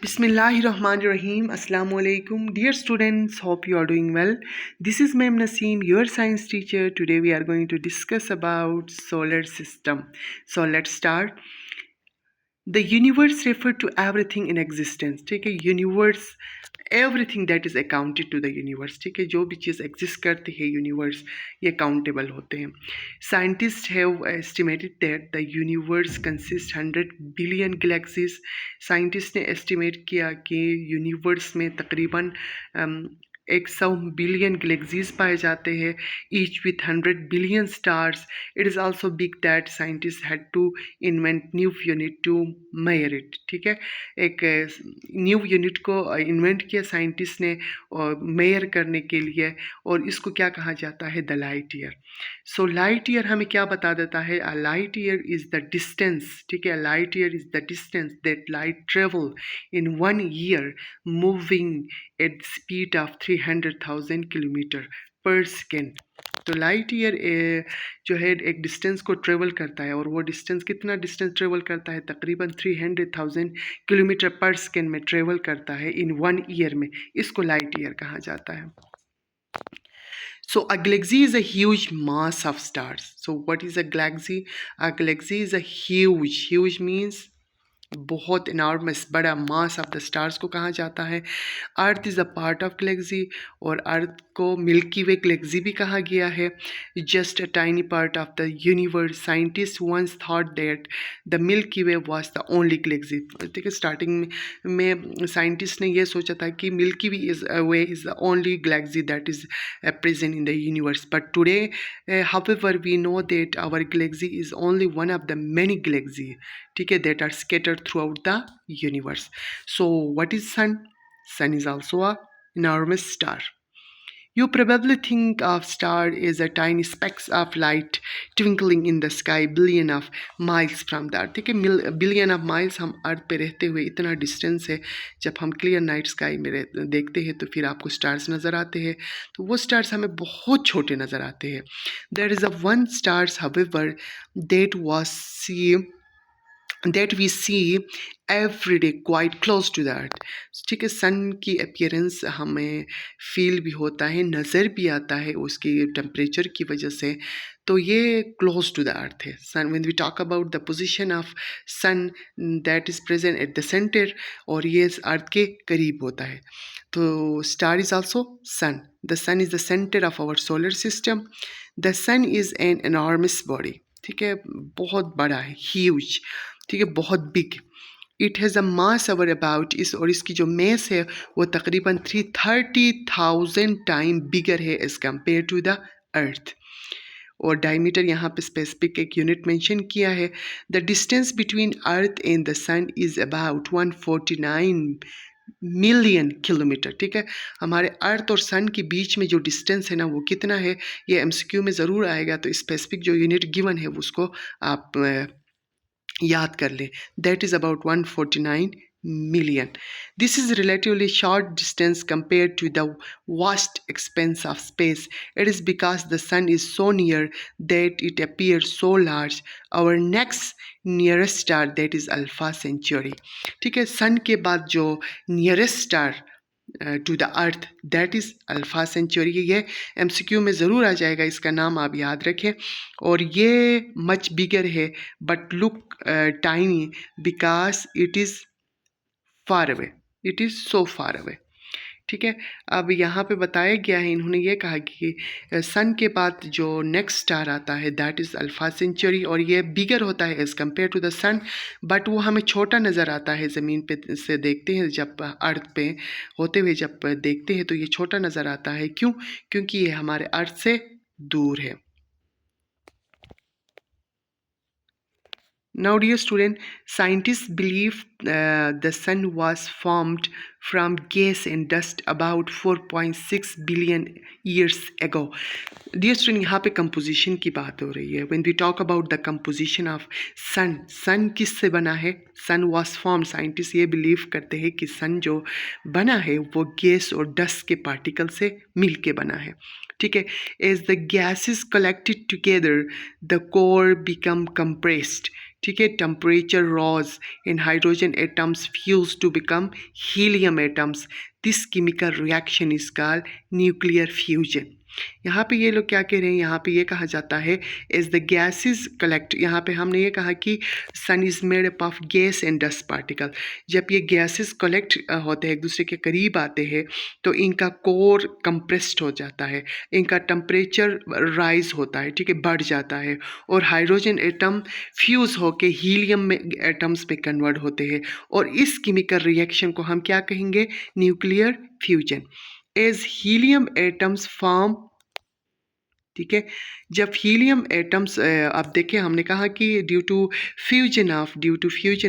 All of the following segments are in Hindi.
Bismillahirrahmanirrahim. Assalamu alaikum. Dear students, hope you are doing well. This is Ma'am Naseem, your science teacher. Today we are going to discuss about solar system. So let's start. The universe refer to everything in existence. ठीक है, universe everything that is accounted to the universe. ठीक है, जो भी चीज़ एग्जिस्ट करती है यूनिवर्स ये काउंटेबल होते हैं. Scientists have estimated that the universe consists 100 billion galaxies. Scientist ने एस्टिमेट किया कि यूनिवर्स में तकरीबन 100 बिलियन गैलेक्सीज पाए जाते हैं, each with 100 billion stars. It is also big that scientist had to invent new unit to measure it. ठीक है, एक न्यू यूनिट को इन्वेंट किया साइंटिस्ट ने मेजर करने के लिए, और इसको क्या कहा जाता है, the light year. So light year हमें क्या बता देता है, a light year is the distance. ठीक है, light year is the distance that light travel in 1 year moving at the speed of 300,000 kilometre पर सेकेंड. तो लाइट ईयर जो है एक डिस्टेंस को ट्रेवल करता है, और वो डिस्टेंस कितना डिस्टेंस ट्रेवल करता है, तकरीबन 300,000 किलोमीटर पर सेकेंड में ट्रेवल करता है इन 1 ईयर में. इसको लाइट ईयर कहा जाता है. So a galaxy is a huge mass of stars. So what is a galaxy? A galaxy is a huge means बहुत इनॉर्मस बड़ा मास ऑफ द स्टार्स को कहा जाता है. Earth is a part of Galaxy, और अर्थ को मिल्की वे गैलेक्सी भी कहा गया है. Just a tiny part of the universe. Scientist once thought that the Milky Way was the only galaxy. ठीक है, स्टार्टिंग में साइंटिस्ट ने यह सोचा था कि Milky Way is the only galaxy that is present in the universe. But today however we know that our galaxy is only one of the many galaxy. ठीक है, that are scattered throughout the universe. So what is sun? Sun is also a enormous star. You probably think of star as a tiny specks of light twinkling in the sky billion of miles from the earth. ठीक है, बिलियन ऑफ माइल्स हम अर्थ पे रहते हुए इतना डिस्टेंस है. जब हम क्लियर नाइट स्काई में देखते हैं तो फिर आपको स्टार्स नज़र आते हैं, तो वो स्टार्स हमें बहुत छोटे नज़र आते हैं. There is a one stars however that we see every day quite close to the earth. ठीक है, सन की अपीयरेंस हमें फील भी होता है, नज़र भी आता है उसके टेम्परेचर की वजह से. तो ये क्लोज टू द अर्थ है. Sun, when we talk about the position of sun, that is present at the center, और ये अर्थ के करीब होता है. तो star is also sun. The sun is the center of our solar system. The sun is an enormous body. ठीक है, बहुत बड़ा है, ह्यूज. ठीक है, बहुत big. It has a mass our about इस, और इसकी जो मेस है वो तकरीबन 330,000 टाइम बिगर है as compare to the earth. और डायमीटर यहाँ पे स्पेसिफिक एक यूनिट मेंशन किया है. The distance between earth and the sun is about 149 million kilometre. ठीक है, हमारे अर्थ और सन के बीच में जो डिस्टेंस है ना, वो कितना है, ये एमसीक्यू में ज़रूर आएगा. तो स्पेसिफिक जो यूनिट गिवन है उसको आप याद कर लें. That is about 149 million. This is relatively short distance compared to the vast expanse of space. It is because the sun is so near that it appears so large. Our next nearest star, that is Alpha Centauri. ठीक है, सन के बाद जो nearest star to the earth, that is alpha century. ये एमसीक्यू में ज़रूर आ जाएगा, इसका नाम आप याद रखें. और ये मच बिगर है, but look tiny because it is far away. It is so far away. ठीक है, अब यहाँ पे बताया गया है, इन्होंने ये कहा कि सन के बाद जो नेक्स्ट स्टार आता है दैट इज़ अल्फा सेंचुरी, और ये बिगर होता है as compare to the sun, but वो हमें छोटा नज़र आता है. ज़मीन पे से देखते हैं, जब अर्थ पे होते हुए जब देखते हैं तो ये छोटा नज़र आता है. क्यों? क्योंकि ये हमारे अर्थ से दूर है. Now, dear student, scientists believe the sun was formed from gas and dust about 4.6 billion years ago. Dear student, यहाँ पे composition की बात हो रही है. When we talk about the composition of sun, sun किससे बना है? Sun was formed. Scientists ये believe करते हैं कि sun जो बना है वो गैस और dust के particle से मिल के बना है. ठीक है, as the gases collected together, the core become compressed. ठीक है, temperature rose and hydrogen atoms fuse to become helium atoms, this chemical reaction is called nuclear fusion. यहाँ पे ये लोग क्या कह रहे हैं, यहाँ पे ये कहा जाता है एज द गैसेस कलेक्ट, यहाँ पे हमने ये कहा कि sun is made up of gas and dust particle. जब ये गैसेस कलेक्ट होते हैं, एक दूसरे के करीब आते हैं, तो इनका कोर कंप्रेस्ड हो जाता है, इनका टेम्परेचर राइज होता है, ठीक है, बढ़ जाता है, और हाइड्रोजन एटम फ्यूज होके हीलियम में एटम्स में कन्वर्ट होते हैं, और इस केमिकल रिएक्शन को हम क्या कहेंगे, nuclear fusion. As helium atoms form, ठीक है, जब हीलियम एटम्स अब देखिए हमने कहा कि due to fusion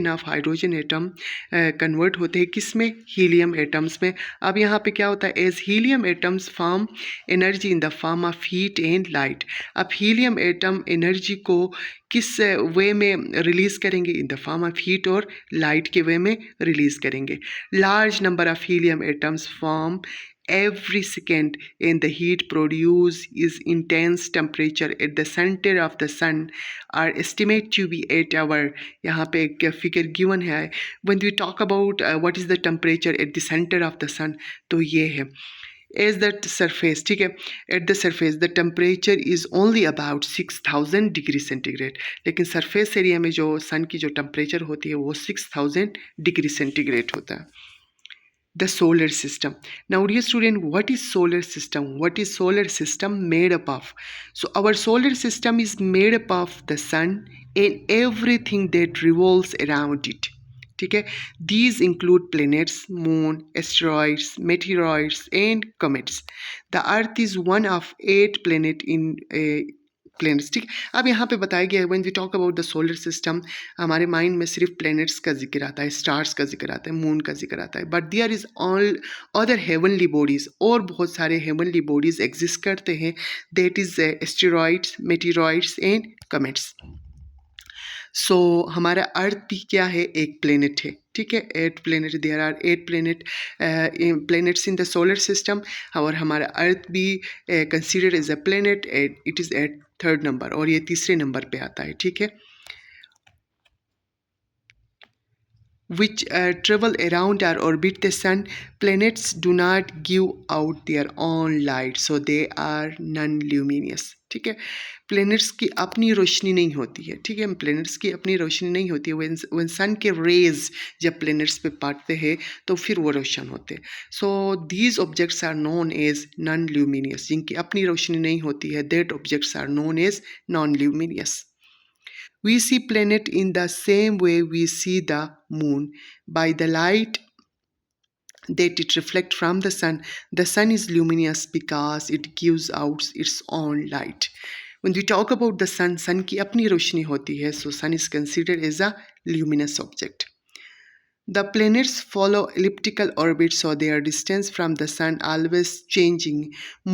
of hydrogen atom convert होते हैं किस में, हीलियम एटम्स में। अब यहाँ पे क्या होता है, as helium atoms form energy in the form of heat and light. अब हीलियम एटम एनर्जी को किस वे में रिलीज करेंगे, in the form of heat और लाइट के वे में रिलीज करेंगे। Large number of helium atoms form every second, and the heat produced is intense temperature at the center of the sun are estimated to be 8 hour। यहाँ पे एक फिगर गिवन है, when we talk about what is the temperature at the center of the sun, तो ये है एज द सरफेस, ठीक है, at the surface the temperature is only about 6000 degree centigrade, लेकिन सरफेस एरिया में जो सन की जो टेम्परेचर होती है वो 6000 डिग्री सेंटीग्रेड होता है। The solar system. Now dear student, what is solar system? What is solar system made up of? So our solar system is made up of the sun and everything that revolves around it, ठीक है, these include planets, moon, asteroids, meteoroids and comets. The earth is one of 8 planets in a planets, ठीक। अब यहाँ पे बताया गया है when we talk about the solar system, हमारे माइंड में सिर्फ प्लैनेट्स का जिक्र आता है, स्टार्स का जिक्र आता है, मून का जिक्र आता है, but there is all other heavenly bodies, और बहुत सारे हेवनली बॉडीज एग्जिस्ट करते हैं, that is asteroids, meteroids and comets. So हमारा अर्थ भी क्या है, एक प्लेनेट है, ठीक है, 8 planet, there are 8 planets in the solar system, और हमारा अर्थ भी considered as a planet, it is at 3rd number, और ये 3रे नंबर पे आता है, ठीक है, which travel around or orbit the sun. Planets do not give out their own light, so they are non-luminous, ठीक है, प्लैनेट्स की अपनी रोशनी नहीं होती है, ठीक है, प्लैनेट्स की अपनी रोशनी नहीं होती है, व्हेन सन के रेज जब प्लैनेट्स पे पड़ते हैं तो फिर वो रोशन होते हैं। So these objects are known as non luminous, जिनकी अपनी रोशनी नहीं होती है, that objects are known as non luminous. We see planet in the same way we see the moon, by the light that it reflects from the sun. The sun is luminous because it gives out its own light. When we talk about the sun, sun की अपनी रोशनी होती है, so sun is considered as a luminous object. The planets follow elliptical orbits, so their distance from the sun always changing.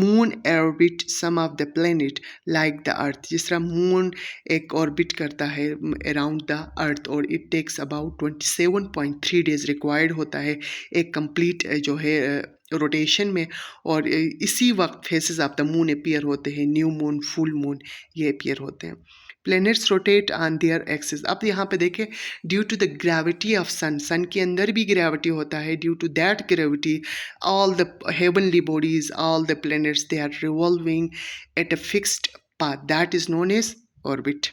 Moon orbit some of the planet like the earth. जिस तरह moon एक orbit करता है around the earth, और it takes about 27.3 days required होता है एक complete जो है रोटेशन में, और इसी वक्त phases of the moon appear होते हैं, न्यू मून, फुल मून, ये अपीयर होते हैं। Planets rotate on their axis. अब यहाँ पे देखें, due to the gravity of sun, sun के अंदर भी ग्रेविटी होता है, due to that gravity all the heavenly bodies, all the planets, they are revolving at a fixed path, that is known as orbit.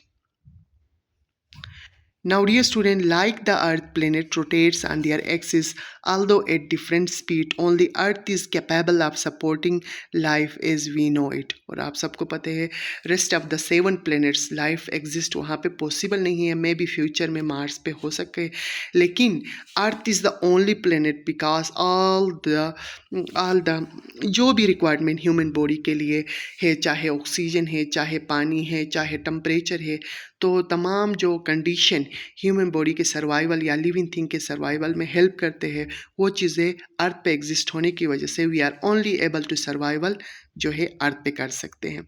Now dear student, like the earth, planet rotates on their axis, although at different speed. Only earth is capable of supporting life as we know it. और आप सबको पता है rest of the 7 planets life exist वहाँ पे possible नहीं है, मे बी फ्यूचर में मार्स पे हो सके, लेकिन earth is the only planet because all the जो भी रिक्वायरमेंट ह्यूमन बॉडी के लिए है, चाहे ऑक्सीजन है, चाहे पानी है, चाहे टेम्परेचर है, तो तमाम जो कंडीशन ह्यूमन बॉडी के सर्वाइवल या लिविंग थिंग के सर्वाइवल में हेल्प करते हैं, वो चीज़ें अर्थ पे एग्जिस्ट होने की वजह से we are only able to survival जो है अर्थ पे कर सकते हैं।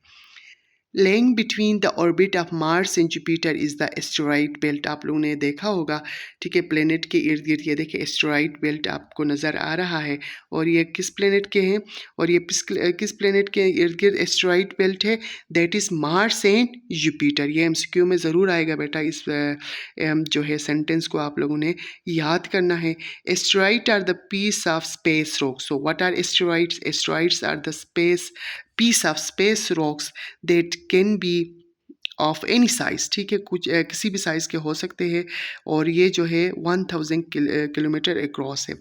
Lying between the orbit of Mars and Jupiter is the asteroid belt. आप लोगों ने देखा होगा, ठीक है, प्लेनेट के इर्द गिर्द ये देखिए एस्टेरॉइड बेल्ट आपको नज़र आ रहा है। और ये किस प्लेनेट के हैं, और ये किस प्लेनेट के इर्द गिर्द एस्टेरॉइड बेल्ट है, that is Mars and Jupiter. ये एमसीक्यू में ज़रूर आएगा बेटा, इस जो है सेंटेंस को आप लोगों ने याद करना है। Asteroid are the piece of space rocks. So what are asteroids? Asteroids are the space piece of space rocks that can be of any size, ठीक है, कुछ किसी भी साइज़ के हो सकते हैं, और ये जो है 1000 किलोमीटर अक्रॉस है।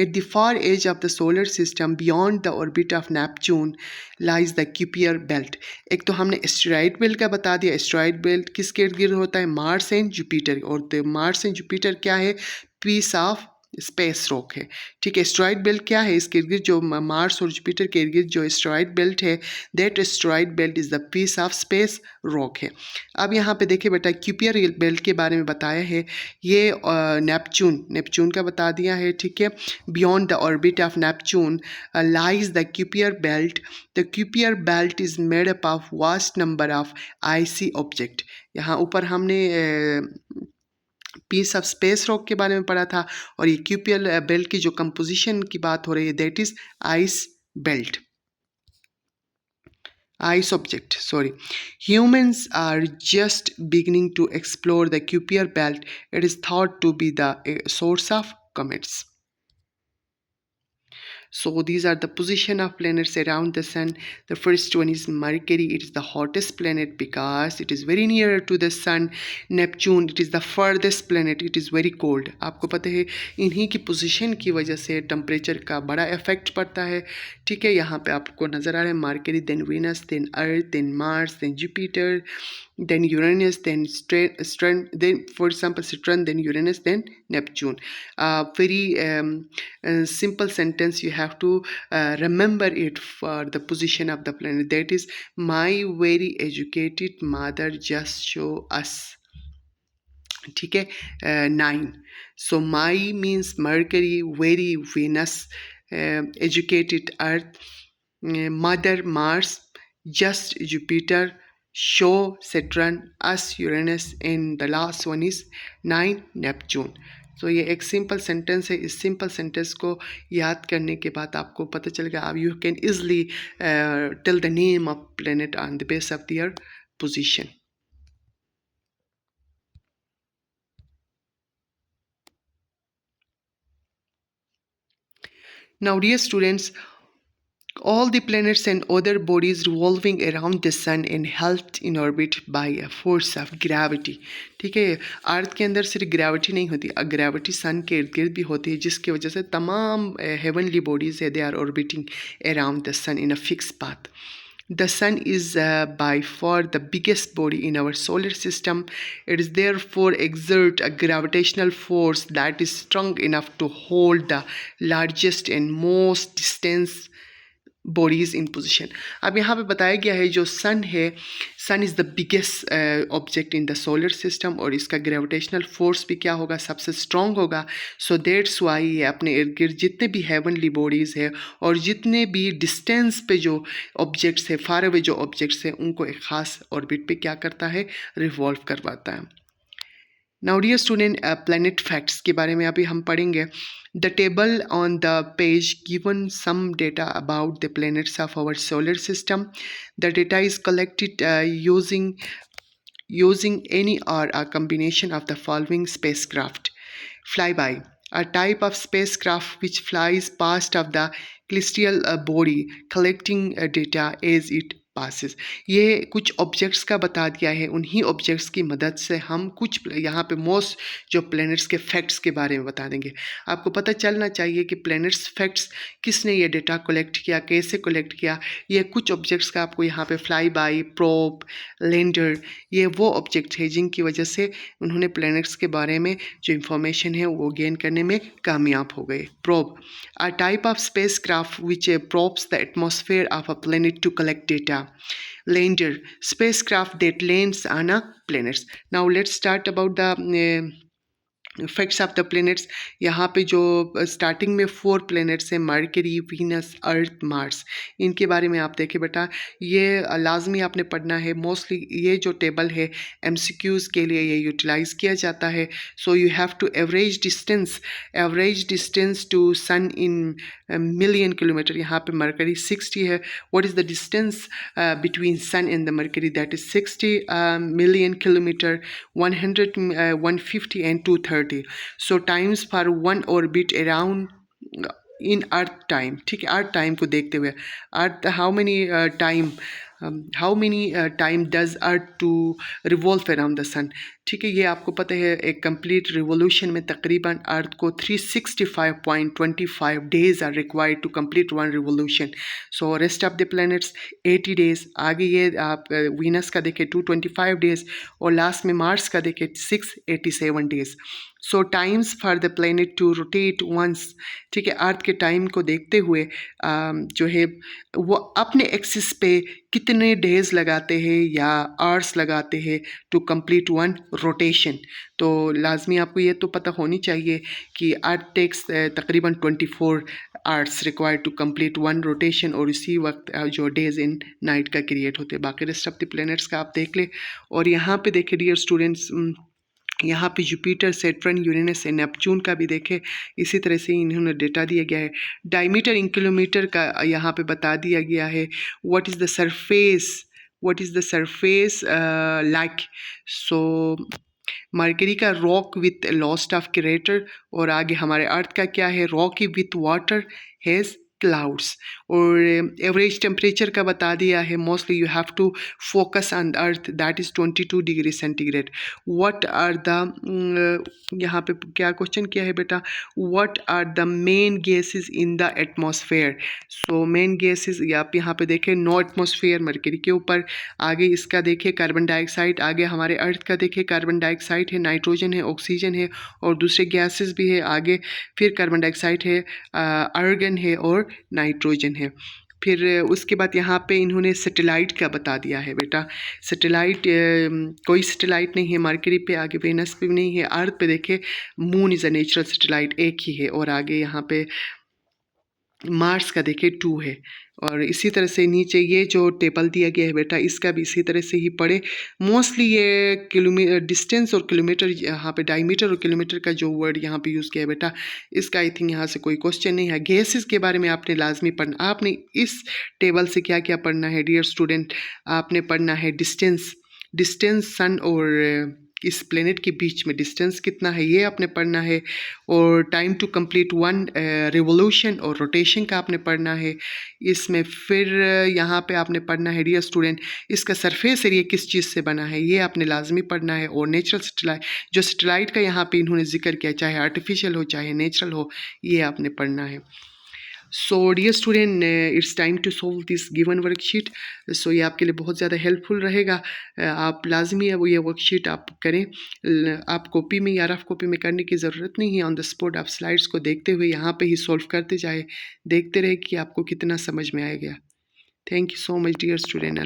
At the far edge of the solar system, beyond the orbit of Neptune, lies the Kuiper belt. एक तो हमने एस्टेरॉइड बेल्ट का बता दिया। एस्टेरॉइड बेल्ट किसके इर्द गिर्द होता है? Mars and Jupiter. और मार्स एंड जुपिटर क्या है? पीस ऑफ स्पेस रॉक है, ठीक है। एस्टेरॉइड बेल्ट क्या है? इसके इर्द गिर्द जो मार्स और जुपिटर के इर्द गिर्द जो एस्टेरॉइड बेल्ट है, that asteroid belt is the piece of space rock है। अब यहाँ पे देखिए बेटा, क्यूपियर बेल्ट के बारे में बताया है। ये नेपच्यून का बता दिया है, ठीक है। Beyond the orbit of Neptune lies the Kuiper belt. The Kuiper belt is made up of vast number of icy object. यहाँ ऊपर हमने पीस ऑफ स्पेस रॉक के बारे में पढ़ा था, और ये क्यूपियर बेल्ट की जो कंपोजिशन की बात हो रही है, that is ice belt, ice object, sorry. Humans are just beginning to explore the Kuiper belt. It is thought to be the source of comets. So these are the position of planets around the sun. The first one is Mercury. It is the hottest planet because it is very near to the sun. Neptune, it is the furthest planet. It is very cold. आपको पता है इन्हीं की पोजीशन की वजह से टेम्परेचर का बड़ा इफेक्ट पड़ता है, ठीक है। यहाँ पे आपको नज़र आ रहा है Mercury, then Venus, then Earth, then Mars, then Jupiter, then Uranus, then Saturn, then for example Saturn, then Uranus, then Neptune. Very simple sentence, you have to remember it for the position of the planet. That is, my very educated mother just show us, ठीक है, 9. So my means Mercury, very Venus, educated Earth, mother Mars, just Jupiter, show Saturn, us Uranus, and the last one is 9 Neptune. तो ये एक सिंपल सेंटेंस है। इस सिंपल सेंटेंस को याद करने के बाद आपको पता चलेगा, अब you can easily tell the name of planet on the base of their position. Now, dear students, all the planets and other bodies revolving around the sun and held in orbit by a force of gravity, ठीक है। अर्थ के अंदर सिर्फ ग्रेविटी नहीं होती, ग्रेविटी सन के इर्द गिर्द भी होती है, जिसकी वजह से तमाम हेवनली बॉडीज है, they are orbiting around the sun in a fix path. The sun is by far the biggest body in our solar system. It is therefore exert a gravitational force that is strong enough to hold the largest and most distant bodies in position. अब यहाँ पे बताया गया है जो सन है, sun is the biggest object in the solar system, और इसका ग्रेविटेशनल फोर्स भी क्या होगा? सबसे स्ट्रॉन्ग होगा। सो दैट्स वाई ये अपने इर्द गिर्द जितने भी हेवनली बॉडीज़ है और जितने भी डिस्टेंस पे जो ऑब्जेक्ट्स है, फार अवे जो ऑब्जेक्ट्स है, उनको एक ख़ास ऑर्बिट पे क्या करता है? रिवॉल्व करवाता है। Now dear student, planet facts के बारे में अभी हम पढ़ेंगे। The table on the page given some data about the planets of our solar system. The data is collected using any or a combination of the following spacecraft. Flyby, a type of spacecraft which flies past of the celestial body, collecting data as it passes. ये कुछ ऑब्जेक्ट्स का बता दिया है, उन्हीं ऑब्जेक्ट्स की मदद से हम कुछ यहाँ पे मोस्ट जो प्लैनेट्स के फैक्ट्स के बारे में बता देंगे। आपको पता चलना चाहिए कि प्लैनेट्स फैक्ट्स किसने ये डेटा कलेक्ट किया, कैसे कलेक्ट किया। ये कुछ ऑब्जेक्ट्स का आपको यहाँ पे फ्लाई बाई, प्रोब, लैंडर, ये वो ऑब्जेक्ट है जिनकी वजह से उन्होंने प्लैनेट्स के बारे में जो इंफॉर्मेशन है वो गेन करने में कामयाब हो गए। Probe, a type of spacecraft which probes the atmosphere of a planet to collect data. Lander, spacecraft that lands on a planet. Now let's start about the facts of the planets, यहाँ पे जो स्टार्टिंग में 4 प्लैनेट्स हैं, मरकरी, वीनस, अर्थ, मार्स, इनके बारे में आप देखें बेटा, ये लाजमी आपने पढ़ना है। मोस्टली ये जो टेबल है एमसीक्यूज़ के लिए ये यूटिलाइज़ किया जाता है। So you have to average distance to sun in million kilometre. यहाँ पे मरकरी 60 है। What is the distance between sun and the Mercury? That is 60 million kilometre, 100, 150 and 230. So times for one orbit around in Earth time, ठीक है, अर्थ टाइम को देखते हुए, earth how many time does earth to revolve around the sun, ठीक है। ये आपको पता है एक कंप्लीट रिवोल्यूशन में तकरीबन अर्थ को 365.25 days are required to complete one revolution. So rest of the planets 80 days. आगे ये आप वीनस का देखें 225 डेज, और लास्ट में मार्स का देखें 687 days. So times for the planet to rotate once, ठीक है, अर्थ के टाइम को देखते हुए जो है वो अपने एक्सिस पे कितने डेज लगाते हैं या आवर्स लगाते हैं टू कंप्लीट वन रोटेशन। तो लाजमी आपको ये तो पता होनी चाहिए कि अर्थ टेक्स तकरीबन 24 hours required to complete one rotation, और इसी वक्त जो डेज इन नाइट का क्रिएट होते हैं। बाकी रेस्ट ऑफ द प्लैनेट्स का आप देख ले। और यहाँ पे देखे डियर स्टूडेंट्स, यहाँ पे Jupiter, Saturn, Uranus and Neptune का भी देखें, इसी तरह से इन्होंने डेटा दिया गया है। डायमीटर इन किलोमीटर का यहाँ पे बता दिया गया है। What is the surface like? So Mercury का रॉक विथ लॉस्ट ऑफ क्रेटर, और आगे हमारे अर्थ का क्या है, rocky with water has clouds. और एवरेज टेम्परेचर का बता दिया है। Mostly you have to focus on earth, that is 22 degree centigrade. What are the, यहाँ पे क्या क्वेश्चन किया है बेटा, what are the main gases in the atmosphere? So main gases आप यहाँ पे देखें, नो एटमॉस्फेयर मरकरी के ऊपर। आगे इसका देखिए कार्बन डाइऑक्साइड, आगे हमारे अर्थ का देखिए कार्बन डाइऑक्साइड है, नाइट्रोजन है, ऑक्सीजन है, और दूसरे गैसेस भी है। आगे फिर कार्बन डाइऑक्साइड है, आर्गन है, और नाइट्रोजन है। फिर उसके बाद यहाँ पे इन्होंने सैटेलाइट का बता दिया है बेटा। सैटेलाइट, कोई सैटेलाइट नहीं है मरकरी पे, आगे वेनस पे भी नहीं है। अर्थ पे देखे moon is a natural satellite, एक ही है। और आगे यहाँ पे मार्स का देखिए 2 है। और इसी तरह से नीचे ये जो टेबल दिया गया है बेटा, इसका भी इसी तरह से ही पढ़े। मोस्टली ये किलोमीटर डिस्टेंस और किलोमीटर, यहाँ पे डायमीटर और किलोमीटर का जो वर्ड यहाँ पे यूज़ किया है बेटा, इसका आई थिंक यहाँ से कोई क्वेश्चन नहीं है। गैसेस के बारे में आपने लाजमी पढ़ना। आपने इस टेबल से क्या क्या पढ़ना है डियर स्टूडेंट? आपने पढ़ना है डिस्टेंस सन और इस प्लेनेट के बीच में डिस्टेंस कितना है, ये आपने पढ़ना है। और time to complete one revolution और रोटेशन का आपने पढ़ना है इसमें। फिर यहाँ पे आपने पढ़ना है डियर स्टूडेंट, इसका सरफेस एरिया किस चीज़ से बना है, ये आपने लाजमी पढ़ना है। और नेचुरल सैटेलाइट, जो सैटेलाइट का यहाँ पे इन्होंने जिक्र किया, चाहे आर्टिफिशियल हो चाहे नेचुरल हो, ये आपने पढ़ना है। So dear student, it's time to solve this given worksheet. सो ये आपके लिए बहुत ज़्यादा हेल्पफुल रहेगा। आप लाजमी है वो ये वर्कशीट आप करें। आप कॉपी में या रफ कॉपी में करने की ज़रूरत नहीं है। ऑन द स्पॉट आप स्लाइड्स को देखते हुए यहाँ पे ही सॉल्व करते जाए, देखते रहे कि आपको कितना समझ में आ गया। Thank you so much dear student.